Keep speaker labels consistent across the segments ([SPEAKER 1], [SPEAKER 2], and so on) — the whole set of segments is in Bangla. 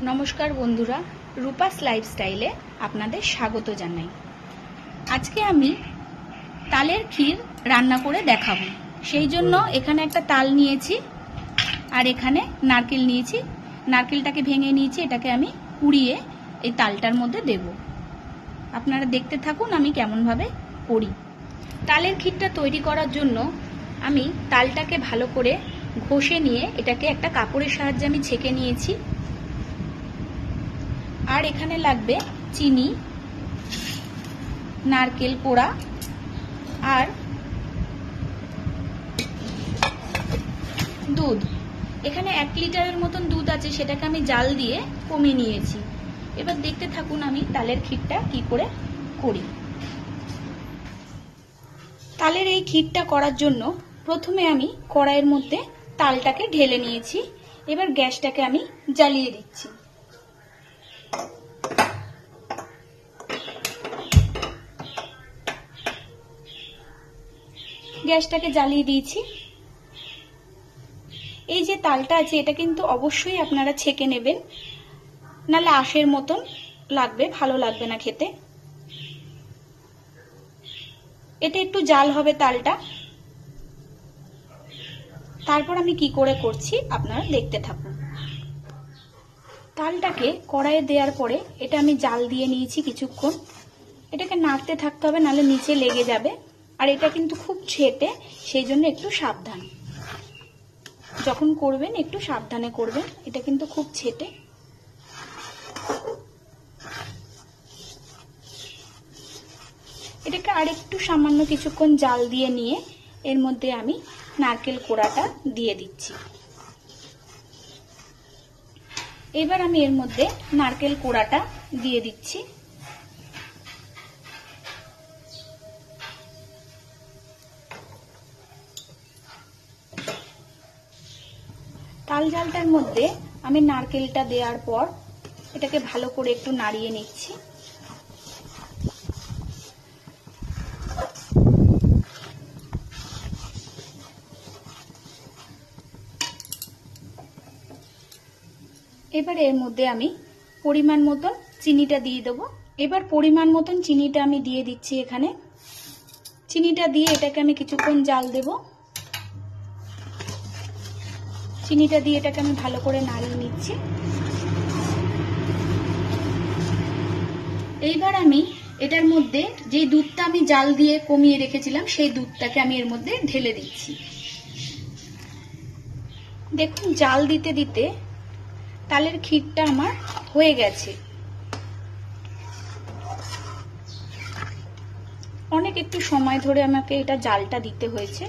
[SPEAKER 1] नमस्कार बंधुरा रूपास लाइफस्टाइले आपनादेर स्वागत जानाई। आज के आमी तालेर क्षीर रान्ना करे देखाबो। सेई जोन्नो एखाने एकटा ताल नियेछि आर एखाने नारकेल नियेछि। नारकेलटाके भेंगे नियेछि, एटाके आमी कुड़िये एई तालटार मध्ये देब। आपनारा देखते थाकुन आमी केमन भावे करी। तालेर क्षीरटा तैरी करार जोन्नो आमी तालटाके भालो करे घषे निये एटाके एकटा कापड़ेर साहाज्ये आमी छेके नियेछि। और एखाने लागबे चीनी, नारकेल कोड़ा और दूध। एखाने 1 लिटारेर मतन दूध आछे, सेटाके आमी जाल दिए कमिये नियेछि। एबार देखते थाकुन आमी तालेर क्षीरटा कि करे करी। तालेर एई क्षीरटा करार जोन्नो प्रथमे आमी कड़ाइयेर मध्ये तालटाके ढेले नियेछि। एबार ग्यासटाके आमी জ্বালিয়ে दिচ্ছি। গ্যাসটাকে জ্বালিয়ে দিয়েছি। এই যে তালটা আছে এটা কিন্তু অবশ্যই আপনারা ছেঁকে নেবেন, নালে আঁশের মতন লাগবে, ভালো লাগবে না খেতে। এটা একটু জাল হবে তালটা। তারপর আমি কি করে করছি আপনারা দেখতে থাকুন। তালটাকে কড়াইয়ে দেওয়ার পরে এটা আমি জাল দিয়ে নিয়েছি কিছুক্ষণ। এটাকে নাড়তে থাকতে হবে, নালে নিচে লেগে যাবে। আর এটা কিন্তু খুব ছেটে, সেই জন্য একটু সাবধান। যখন করবেন একটু সাবধানে করবেন, এটা কিন্তু খুব ছেটে। এটাকে আরেকটু সামান্য কিছুক্ষণ জাল দিয়ে নিয়ে এর মধ্যে আমি নারকেল কোড়াটা দিয়ে দিচ্ছি। এবার আমি এর মধ্যে নারকেল কোড়াটা দিয়ে দিচ্ছি। তাল জালটার মধ্যে আমি নারকেলটা দেওয়ার পর এটাকে ভালো করে একটু নাড়িয়ে নিচ্ছি। এবার এর মধ্যে আমি পরিমাণ মতন চিনিটা দিয়ে দেব। এবার পরিমাণ মতন চিনিটা আমি দিয়ে দিচ্ছি এখানে। চিনিটা দিয়ে এটাকে আমি কিছুক্ষণ জাল দেব। চিনিটা দিয়ে এটাকে আমি ভালো করে নাড়িয়ে নিচ্ছি। এইবার আমি এটার মধ্যে যে দুধটা আমি জাল দিয়ে কমিয়ে রেখেছিলাম সেই দুধটাকে আমি এর মধ্যে ঢেলে দিচ্ছি। দেখুন জাল দিতে দিতে তালের ক্ষীরটা আমার হয়ে গেছে। অনেক একটু সময় ধরে আমাকে এটা জালটা দিতে হয়েছে।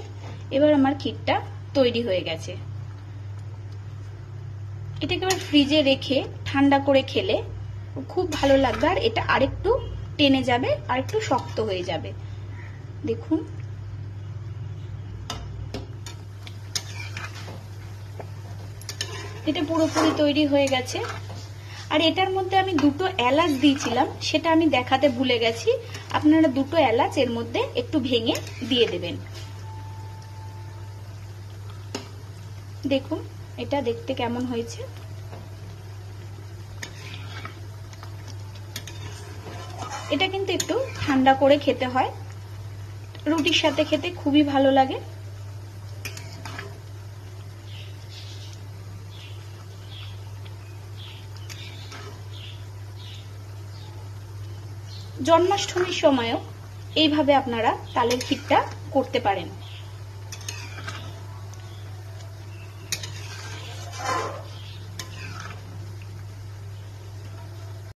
[SPEAKER 1] এবার আমার ক্ষীরটা তৈরি হয়ে গেছে। এটাকে আবার ফ্রিজে রেখে ঠান্ডা করে খেলে খুব ভালো লাগবে, আর এটা আরেকটু টেনে যাবে, আর একটু শক্ত হয়ে যাবে। দেখুন এটা পুরোপুরি তৈরি হয়ে গেছে। আর এটার মধ্যে আমি 2টো এলাচ দিয়েছিলাম, সেটা আমি দেখাতে ভুলে গেছি। আপনারা 2টো এলাচ এর মধ্যে একটু ভেঙে দিয়ে দেবেন। দেখুন এটা দেখতে কেমন হয়েছে। এটা কিন্তু একটু ঠান্ডা করে খেতে হয়, রুটির সাথে খেতে খুবই ভালো লাগে। জন্মাষ্টমীর সময়ও এইভাবে আপনারা তালের ক্ষীরটা করতে পারেন।